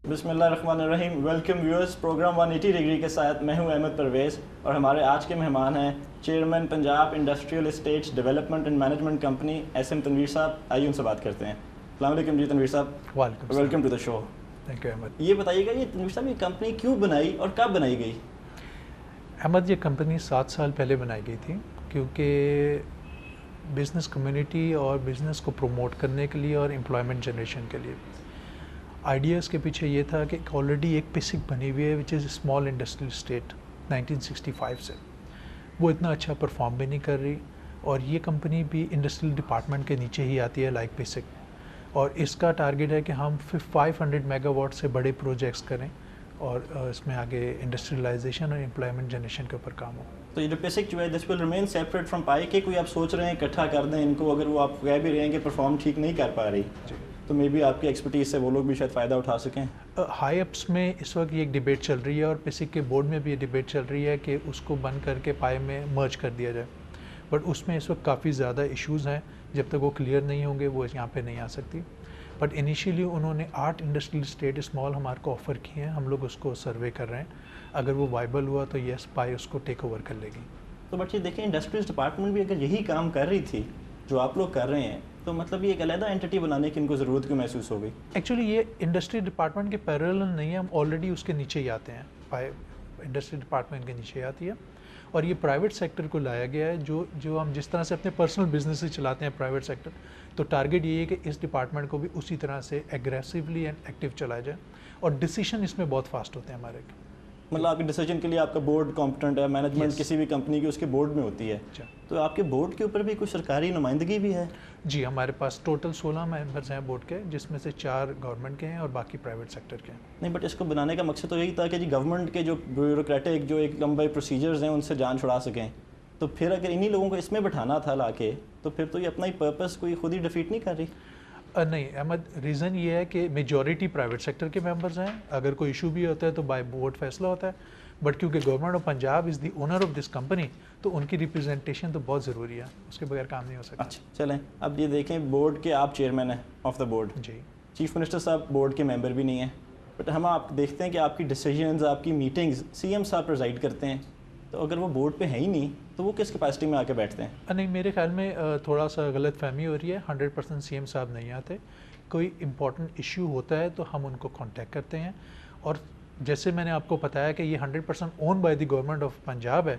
بسم اللہ الرحمن الرحیم. ویلکم ویورز, پروگرام 180 ڈگری کے ساتھ میں ہوں احمد پرویز اور ہمارے آج کے مہمان ہیں chairman Punjab industrial estates development and management company S M Tanvir صاحب. آئیے ان سے بات کرتے ہیں. السلام علیکم جی تنویر صاحب. Welcome to the show. Thank you Ahmed. یہ بتائیے گا یہ تنویر صاحب یہ کمپنی کیوں بنائی اور کب بنائی گئی؟ احمد یہ کمپنی 7 سال پہلے بنائی گئی تھی کیونکہ بزنس کمیونٹی اور بزنس کو پروموٹ کرنے کے لیے اور امپلائمنٹ جنریشن کے لیے آئیڈیاز کے پیچھے یہ تھا کہ آلریڈی ایک پسک بنی ہوئی ہے وچ از اسمال انڈسٹریل اسٹیٹ 1965 سے. وہ اتنا اچھا پرفارم بھی نہیں کر رہی اور یہ کمپنی بھی انڈسٹریل ڈپارٹمنٹ کے نیچے ہی آتی ہے لائک پسک, اور اس کا ٹارگیٹ ہے کہ ہم 500 میگا واٹ سے بڑے پروجیکٹس کریں اور اس میں آگے انڈسٹریلائزیشن اور امپلائمنٹ جنریشن کے اوپر کام ہو. تو یہ جو پیسک جو ہے دس ول ریمین سیپریٹ فرام پائی کہ کوئی آپ سوچ رہے ہیں اکٹھا کر دیں ان کو, اگر وہ آپ کہہ بھی رہے ہیں کہ پرفارم ٹھیک نہیں کر پا رہی تو مے بی آپ کی ایکسپرٹیز سے وہ لوگ بھی شاید فائدہ اٹھا سکیں. ہائی اپس میں اس وقت یہ ایک ڈیبیٹ چل رہی ہے اور پیسک کے بورڈ میں بھی یہ ڈیبیٹ چل رہی ہے کہ اس کو بند کر کے پائی میں مرج کر دیا جائے, بٹ اس میں اس وقت کافی زیادہ ایشوز ہیں. جب تک وہ کلیئر نہیں ہوں گے وہ یہاں پہ نہیں آ سکتی. بٹ انیشیلی انہوں نے 8 انڈسٹریل اسٹیٹ اسمال ہمارے کو آفر کیے ہیں, ہم لوگ اس کو سروے کر رہے ہیں. اگر وہ وائبل ہوا تو یس پائی اس کو ٹیک اوور کر لے گی. تو بٹ یہ دیکھیں انڈسٹریز ڈپارٹمنٹ بھی اگر یہی کام کر رہی تھی جو آپ لوگ کر رہے ہیں تو مطلب یہ ایک علیحدہ اینٹی بنانے کی ان کو ضرورت کیوں محسوس ہو گئی؟ ایکچولی یہ انڈسٹری ڈپارٹمنٹ کے پیرالل نہیں ہے, ہم آلریڈی اس کے نیچے ہی آتے ہیں. پائی انڈسٹری ڈپارٹمنٹ کے نیچے آتی ہے اور یہ پرائیویٹ سیکٹر کو لایا گیا ہے جو ہم جس طرح سے اپنے پرسنل بزنس سے چلاتے ہیں پرائیویٹ سیکٹر, تو ٹارگیٹ یہ ہے کہ اس ڈپارٹمنٹ کو بھی اسی طرح سے ایگریسولی اینڈ ایکٹیو چلایا جائے اور ڈیسیشن اس میں بہت فاسٹ ہوتے ہیں ہمارے. مطلب آپ کے ڈیسیجن کے لیے آپ کا بورڈ کمپٹنٹ ہے, مینجمنٹ کسی بھی کمپنی کی اس کے بورڈ میں ہوتی ہے, تو آپ کے بورڈ کے اوپر بھی کوئی سرکاری نمائندگی بھی ہے؟ جی, ہمارے پاس ٹوٹل 16 ممبرز ہیں بورڈ کے, جس میں سے 4 گورنمنٹ کے ہیں اور باقی پرائیویٹ سیکٹر کے ہیں. نہیں بٹ اس کو بنانے کا مقصد تو یہی تھا کہ جی گورنمنٹ کے جو بیوروکریٹک جو ایک لمبے پروسیجرز ہیں ان سے جان چھڑا سکیں, تو پھر اگر انہی لوگوں کو اس میں بٹھانا تھا لا کے تو پھر تو یہ اپنا ہی پرپس کوئی خود ہی ڈیفیٹ نہیں کر رہی. نہیں احمد, ریزن یہ ہے کہ میجورٹی پرائیویٹ سیکٹر کے ممبرز ہیں. اگر کوئی ایشو بھی ہوتا ہے تو بائی بورڈ فیصلہ ہوتا ہے, بٹ کیونکہ government of Punjab is the owner of this company تو ان کی ریپرزنٹیشن تو بہت ضروری ہے, اس کے بغیر کام نہیں ہو سکتا. اچھا چلیں, اب یہ دیکھیں بورڈ کے آپ چیئرمین ہیں آف دا بورڈ. جی, چیف منسٹر صاحب بورڈ کے ممبر بھی نہیں ہیں, بٹ ہم آپ دیکھتے ہیں کہ آپ کی ڈیسیجنز آپ کی میٹنگز سی ایم صاحب پرزائڈ کرتے ہیں, تو اگر وہ بورڈ پہ ہے ہی نہیں تو وہ کس کیپیسٹی میں آ کے بیٹھتے ہیں؟ نہیں میرے خیال میں تھوڑا سا غلط فہمی ہو رہی ہے. 100% سی ایم صاحب نہیں آتے. کوئی امپورٹنٹ ایشو ہوتا ہے تو ہم ان کو کانٹیکٹ کرتے ہیں, اور جیسے میں نے آپ کو بتایا کہ یہ 100% owned by the government of Punjab ہے,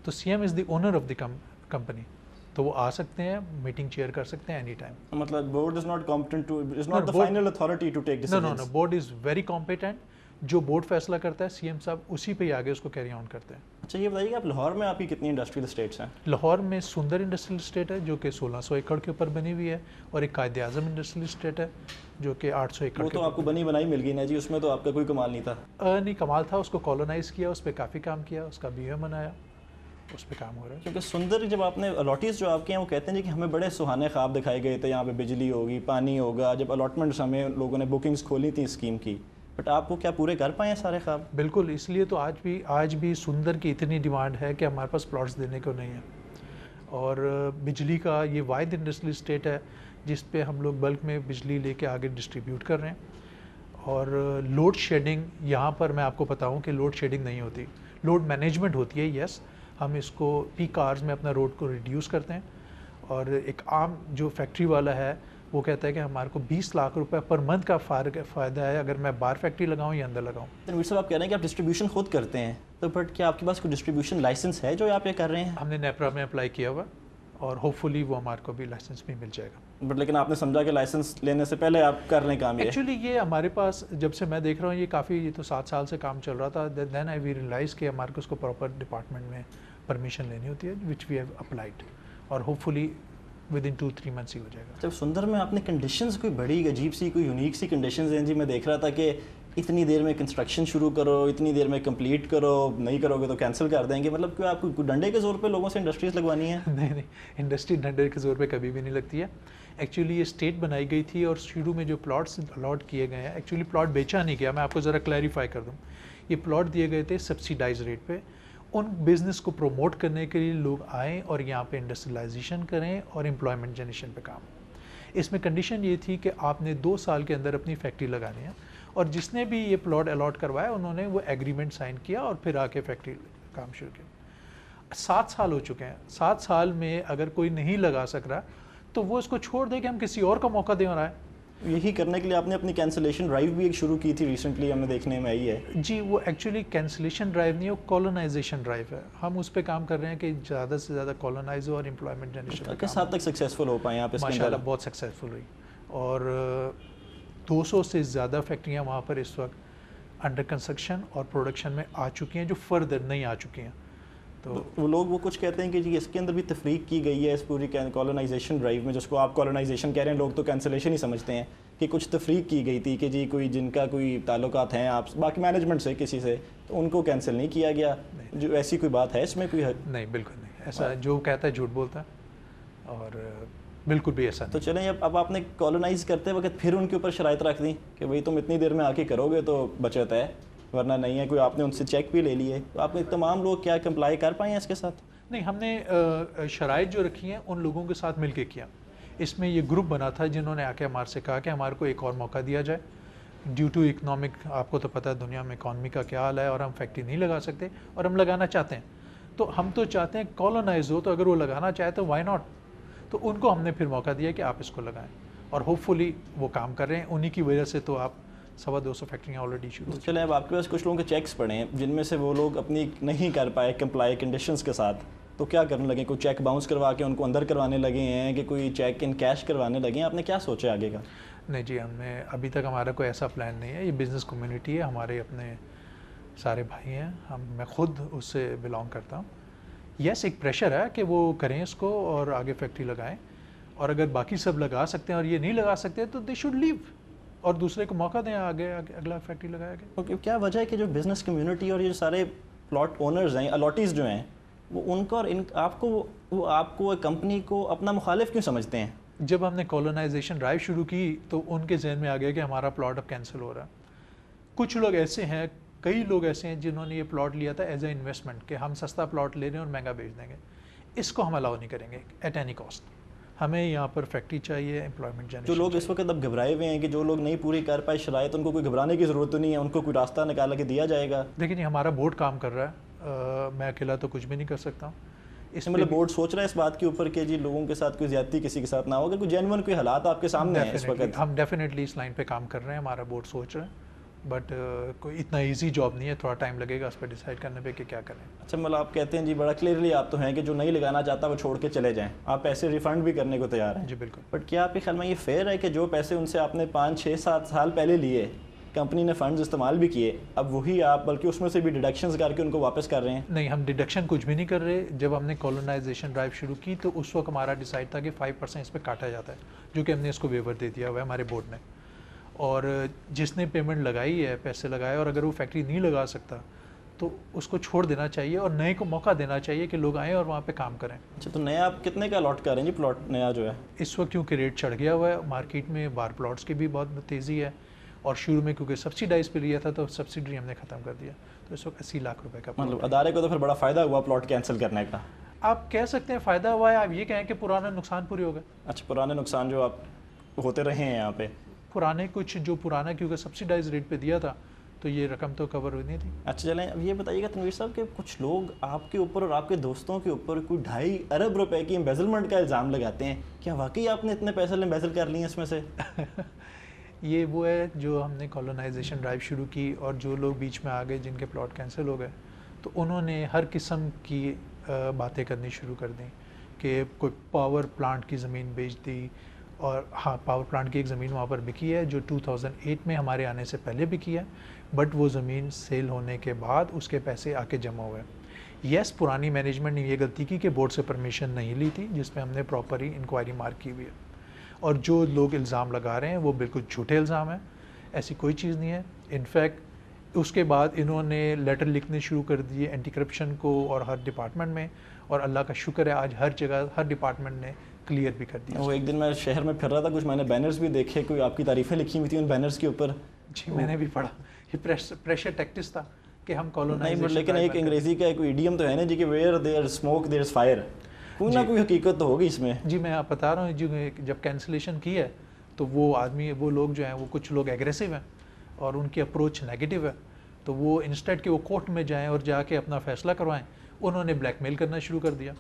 تو C M is the owner of the company, تو وہ آ سکتے ہیں, میٹنگ چیئر کر سکتے ہیں اینی ٹائم. مطلب board is not competent to is not the final authority to take decisions. No board is very competent. جو بورڈ فیصلہ کرتا ہے سی ایم صاحب اسی پہ ہی آگے اس کو کیری آن کرتے ہیں. اچھا یہ بتائیے کہ آپ لاہور میں آپ کی کتنی انڈسٹریل اسٹیٹس ہیں؟ لاہور میں سندر انڈسٹریل اسٹیٹ ہے جو کہ 1600 ایکڑ کے اوپر بنی ہوئی ہے, اور ایک قائد اعظم انڈسٹریل اسٹیٹ ہے جو کہ 800 ایکڑ. وہ تو آپ کو بنی بنائی مل گئی نا جی, اس میں تو آپ کا کوئی کمال نہیں تھا. نہیں کمال تھا, اس کو کالونائز کیا, اس پہ کافی کام کیا, اس کا بی ایم بنایا, اس پہ کام ہو رہا ہے. کیونکہ سندر جب آپ نے الاٹیز جو آپ کے ہیں وہ کہتے ہیں کہ ہمیں بڑے سہانے خواب دکھائے گئے تھے, یہاں پہ بجلی ہوگی, پانی ہوگا, جب الاٹمنٹس ہمیں لوگوں نے بکنگز کھولی تھیں اسکیم کی, بٹ آپ کو کیا پورے کر پائے ہیں سارے خواب؟ بالکل, اس لیے تو آج بھی سندر کی اتنی ڈیمانڈ ہے کہ ہمارے پاس پلاٹس دینے کو نہیں ہے. اور بجلی کا یہ واحد انڈسٹریل اسٹیٹ ہے جس پہ ہم لوگ بلک میں بجلی لے کے آگے ڈسٹریبیوٹ کر رہے ہیں. اور لوڈ شیڈنگ یہاں پر میں آپ کو بتاؤں کہ لوڈ شیڈنگ نہیں ہوتی, لوڈ مینجمنٹ ہوتی ہے. یس, ہم اس کو پیک آورز میں اپنا روڈ کو ریڈیوس کرتے ہیں, اور ایک عام جو فیکٹری والا ہے وہ کہتا ہے کہ ہمارے کو 20 لاکھ روپے پر منتھ کا فائدہ ہے اگر میں باہر فیکٹری لگاؤں یا اندر لگاؤں. تنویر صاحب آپ کہہ رہے ہیں کہ آپ ڈسٹریبیوشن خود کرتے ہیں, تو بٹ کیا آپ کے پاس کوئی ڈسٹریبیوشن لائسنس ہے جو آپ یہ کر رہے ہیں؟ ہم نے نیپرا میں اپلائی کیا ہوا اور ہوپ فلی وہ ہمارے کو بھی لائسنس بھی مل جائے گا. بٹ لیکن آپ نے سمجھا کہ لائسنس لینے سے پہلے آپ کر رہے ہیں کام. ایکچولی یہ ہمارے پاس جب سے میں دیکھ رہا ہوں یہ کافی, یہ تو 7 سال سے کام چل رہا تھا. دین آئی وی ریئلائز کہ ہمارے کو اس کو پراپر ڈپارٹمنٹ میں پرمیشن لینی ہوتی ہے وچ وی ہیو اپلائڈ, اور hopefully with in 2-3 months ہی ہو جائے گا. جب سندر میں آپ نے کنڈیشنز کوئی بڑی عجیب سی کوئی یونیک سی کنڈیشنز ہیں جی, میں دیکھ رہا تھا کہ اتنی دیر میں کنسٹرکشن شروع کرو, اتنی دیر میں کمپلیٹ کرو, نہیں کرو گے تو کینسل کر دیں گے. مطلب کہ آپ کو ڈنڈے کے زور پہ لوگوں سے انڈسٹریز لگوانی ہے؟ نہیں, انڈسٹری ڈنڈے کے زور پہ کبھی بھی نہیں لگتی ہے. ایکچولی یہ اسٹیٹ بنائی گئی تھی اور شروع میں جو پلاٹس الاٹ کیے گئے ہیں, ایکچولی پلاٹ بیچا نہیں گیا, میں آپ کو ذرا کلیریفائی کر دوں. یہ پلاٹ دیے گئے تھے سبسیڈائز ریٹ پہ, ان بزنس کو پروموٹ کرنے کے لیے لوگ آئیں اور یہاں پہ انڈسٹریلائزیشن کریں اور امپلائمنٹ جنریشن پہ کام. اس میں کنڈیشن یہ تھی کہ آپ نے 2 سال کے اندر اپنی فیکٹری لگانی ہے, اور جس نے بھی یہ پلاٹ الاٹ کروایا انہوں نے وہ ایگریمنٹ سائن کیا اور پھر آ کے فیکٹری کام شروع کیا. 7 سال ہو چکے ہیں. 7 سال میں اگر کوئی نہیں لگا سک رہا تو وہ اس کو چھوڑ دے کہ ہم کسی اور کا موقع دے رہا ہے. یہی کرنے کے لیے آپ نے اپنی کینسلیشن ڈرائیو بھی ایک شروع کی تھی ریسنٹلی, ہمیں دیکھنے میں آئی ہے. جی وہ ایکچولی کینسلیشن ڈرائیو نہیں, وہ کالونائزیشن ڈرائیو ہے. ہم اس پہ کام کر رہے ہیں کہ زیادہ سے زیادہ کالونائز ہو اور امپلائمنٹ جنریشن. کس حد تک سکسیزفل ہو پائے آپ اس کے اندر؟ ماشاء اللہ بہت سکسیزفل ہوئی, اور 200 سے زیادہ فیکٹریاں وہاں پر اس وقت انڈر کنسٹرکشن اور پروڈکشن میں آ چکی ہیں جو فردر نہیں آ چکی ہیں. تو وہ لوگ وہ کچھ کہتے ہیں کہ جی اس کے اندر بھی تفریق کی گئی ہے اس پوری کالونائزیشن ڈرائیو میں, جس کو آپ کالونائزیشن کہہ رہے ہیں, لوگ تو کینسلیشن ہی سمجھتے ہیں, کہ کچھ تفریق کی گئی تھی کہ جی کوئی جن کا کوئی تعلقات ہیں آپ باقی مینجمنٹ سے کسی سے, تو ان کو کینسل نہیں کیا گیا. جو ایسی کوئی بات ہے اس میں کوئی حد؟ نہیں بالکل نہیں, ایسا جو کہتا ہے جھوٹ بولتا ہے, اور بالکل بھی ایسا تو چلیں اب آپ نے کالونائز کرتے وقت پھر ان کے اوپر شرائط رکھ دیں کہ بھئی تم اتنی دیر میں آ کے کرو گے تو بچت ہے, ورنہ نہیں ہے. کوئی آپ نے ان سے چیک بھی لے لیے, تو آپ نے تمام لوگ کیا کمپلائی کر پائے ہیں اس کے ساتھ؟ نہیں, ہم نے شرائط جو رکھی ہیں ان لوگوں کے ساتھ مل کے کیا. اس میں یہ گروپ بنا تھا جنہوں نے آ کے ہمارے سے کہا کہ ہمارے کو ایک اور موقع دیا جائے ڈیو ٹو اکنامک. آپ کو تو پتہ ہے دنیا میں اکانومی کا کیا حال ہے, اور ہم فیکٹری نہیں لگا سکتے اور ہم لگانا چاہتے ہیں. تو ہم تو چاہتے ہیں کالونائز ہو, تو اگر وہ لگانا چاہے تو وائی ناٹ. تو ان کو ہم نے پھر موقع دیا کہ آپ اس کو لگائیں, اور ہوپ فلی وہ کام کر رہے ہیں. انہی کی وجہ سے تو آپ 250 فیکٹریاں آلریڈی شروع. چلیں اب آپ کے پاس کچھ لوگوں کے چیکس پڑے ہیں جن میں سے وہ لوگ اپنی نہیں کر پائے کمپلائی کنڈیشنز کے ساتھ, تو کیا کرنے لگے؟ کوئی چیک باؤنس کروا کے ان کو اندر کروانے لگے ہیں کہ کوئی چیک ان کیش کروانے لگے ہیں؟ آپ نے کیا سوچا آگے کا؟ نہیں جی, ہم نے ابھی تک ہمارا کوئی ایسا پلان نہیں ہے. یہ بزنس کمیونٹی ہے, ہمارے اپنے سارے بھائی ہیں, میں خود اس سے بلانگ کرتا ہوں. یس ایک پریشر ہے کہ وہ کریں اس کو اور آگے فیکٹری لگائیں, اور اگر باقی سب لگا سکتے ہیں اور یہ نہیں لگا سکتے تو دے شوڈ لیو اور دوسرے کو موقع دیں آگے اگلا فیکٹری لگایا گیا. اوکے, کیا وجہ ہے کہ جو بزنس کمیونٹی اور یہ سارے پلاٹ اونرز ہیں, الاٹیز جو ہیں, وہ ان کو اور آپ کو کمپنی کو اپنا مخالف کیوں سمجھتے ہیں؟ جب ہم نے کالونائزیشن ڈرائیو شروع کی تو ان کے ذہن میں آ گیا کہ ہمارا پلاٹ اب کینسل ہو رہا ہے. کچھ لوگ ایسے ہیں, کئی لوگ ایسے ہیں جنہوں نے یہ پلاٹ لیا تھا ایز اے انویسٹمنٹ کہ ہم سستا پلاٹ لے رہے ہیں اور مہنگا بیچ دیں گے. اس کو ہم الاؤ نہیں کریں گے ایٹ اینی کاسٹ. ہمیں یہاں پر فیکٹری چاہیے, امپلائمنٹ جنریشن. جو لوگ اس وقت اب گھبرائے ہوئے ہیں کہ جو لوگ نہیں پوری کر پائے شرائط, ان کو کوئی گھبرانے کی ضرورت تو نہیں ہے, ان کو کوئی راستہ نکالا کے دیا جائے گا. دیکھیں جی, ہمارا بورڈ کام کر رہا ہے, میں اکیلا تو کچھ بھی نہیں کر سکتا ہوں. اس میں بورڈ سوچ رہا ہے اس بات کے اوپر کہ جی لوگوں کے ساتھ کوئی زیادتی کسی کے ساتھ نہ ہو, اگر کوئی جینون کوئی حالات آپ کے سامنے ہیں اس وقت. ہم ڈیفینیٹلی اس لائن پہ کام کر رہے ہیں, ہمارا بورڈ سوچ رہا ہے, بٹ کوئی اتنا ایزی جاب نہیں ہے, تھوڑا ٹائم لگے گا اس پہ ڈیسائیڈ کرنے پہ کہ کیا کریں. اچھا, مطلب آپ کہتے ہیں جی بڑا کلیئرلی آپ تو ہیں کہ جو نہیں لگانا چاہتا وہ چھوڑ کے چلے جائیں, آپ پیسے ریفنڈ بھی کرنے کو تیار ہیں. جی بالکل. بٹ کیا آپ کے خیال میں یہ فیئر ہے کہ جو پیسے ان سے آپ نے 5 6 7 سال پہلے لیے, کمپنی نے فنڈز استعمال بھی کیے, اب وہی آپ بلکہ اس میں سے بھی ڈیڈکشنز کر کے ان کو واپس کر رہے ہیں؟ نہیں, ہم ڈیڈکشن کچھ بھی نہیں کر رہے. جب ہم نے کالونائزیشن ڈرائیو شروع کی تو اس وقت ہمارا ڈیسائیڈ تھا کہ 5% اس پہ کاٹا جاتا ہے, جو کہ ہم نے اس کو ویور دے دیا ہوا ہے ہمارے بورڈ نے. اور جس نے پیمنٹ لگائی ہے, پیسے لگائے, اور اگر وہ فیکٹری نہیں لگا سکتا تو اس کو چھوڑ دینا چاہیے اور نئے کو موقع دینا چاہیے کہ لوگ آئیں اور وہاں پہ کام کریں. اچھا, تو نیا آپ کتنے کا الاٹ کر رہے ہیں جی پلاٹ نیا جو ہے اس وقت؟ کیونکہ ریٹ چڑھ گیا ہوا ہے مارکیٹ میں, بار پلاٹس کی بھی بہت تیزی ہے, اور شروع میں کیونکہ سبسیڈائز پہ لیا تھا تو سبسڈری ہم نے ختم کر دیا, تو اس وقت 80 لاکھ روپے کا. مطلب ادارے کو تو پھر بڑا فائدہ ہوا پلاٹ کینسل کرنے کا. آپ کہہ سکتے ہیں فائدہ ہوا ہے, آپ یہ کہیں کہ پرانا نقصان پورے ہو گئے. اچھا, پرانے نقصان جو آپ ہوتے رہے ہیں یہاں پہ, پرانے کچھ جو پرانا کیونکہ سبسیڈائز ریٹ پہ دیا تھا تو یہ رقم تو کور ہونی تھی. اچھا چلیں, اب یہ بتائیے گا تنویر صاحب کہ کچھ لوگ آپ کے اوپر اور آپ کے دوستوں کے اوپر کوئی 2.5 ارب روپے کی امبیزلمنٹ کا الزام لگاتے ہیں, کیا واقعی آپ نے اتنے پیسے امبیزل کر لیے ہیں اس میں سے؟ یہ وہ ہے جو ہم نے کالونائزیشن ڈرائیو شروع کی اور جو لوگ بیچ میں آ گئے جن کے پلاٹ کینسل ہو گئے, تو انہوں نے ہر قسم کی باتیں کرنی شروع کر دیں کہ کوئی پاور پلانٹ کی زمین بیچ دی, اور ہاں پاور پلانٹ کی ایک زمین وہاں پر بکی ہے جو 2008 میں ہمارے آنے سے پہلے بکی ہے, بٹ وہ زمین سیل ہونے کے بعد اس کے پیسے آ کے جمع ہوئے. یس, پرانی مینجمنٹ نے یہ غلطی کی کہ بورڈ سے پرمیشن نہیں لی تھی, جس میں ہم نے پراپرلی انکوائری مارک کی ہوئی ہے, اور جو لوگ الزام لگا رہے ہیں وہ بالکل جھوٹے الزام ہیں, ایسی کوئی چیز نہیں ہے. انفیکٹ اس کے بعد انہوں نے لیٹر لکھنے شروع کر دیے اینٹی کرپشن کو اور ہر ڈپارٹمنٹ میں, اور اللہ کا شکر ہے آج ہر جگہ ہر ڈپارٹمنٹ نے کلیئر بھی کر دیا. وہ ایک دن میں شہر میں پھر رہا تھا, کچھ میں نے بینرز بھی دیکھے, کوئی آپ کی تعریفیں لکھی ہوئی تھیں ان بینرز کے اوپر. جی میں نے بھی پڑھا, یہ پریشر ٹیکٹس تھا کہ ہم کالونائزیشن. نہیں, لیکن ایک انگریزی کا ایک ایڈیم تو ہے نا جی کہ where there smoke there is fire, کوئی نہ کوئی حقیقت تو ہوگی اس میں. جی میں آپ بتا رہا ہوں, جب کینسلیشن کی ہے تو وہ آدمی وہ لوگ جو ہیں وہ کچھ لوگ ایگریسو ہیں, اور ان کی اپروچ نیگیٹو ہے تو وہ انسٹیڈ کہ وہ کورٹ میں جائیں اور جا کے اپنا فیصلہ کروائیں انہوں نے بلیک میل کرنا شروع کر دیا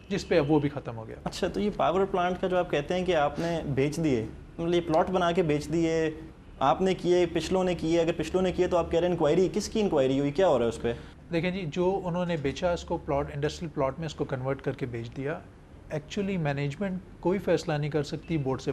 جس پہ اب وہ بھی ختم ہو گیا. اچھا تو یہ پاور پلانٹ کا جو آپ کہتے ہیں کہ آپ نے بیچ دیے, مطلب یہ پلاٹ بنا کے بیچ دیے آپ نے کیے, پچھلوں نے کیے, اگر پچھلوں نے کیے تو آپ کہہ رہے ہیں انکوائری, کس کی انکوائری ہوئی, کیا ہو رہا ہے اس پہ؟ دیکھیں جی جو انہوں نے بیچا اس کو پلاٹ انڈسٹریل پلاٹ میں اس کو کنورٹ کر کے بیچ دیا. ایکچولی مینجمنٹ کوئی فیصلہ نہیں کر سکتی, بورڈ سے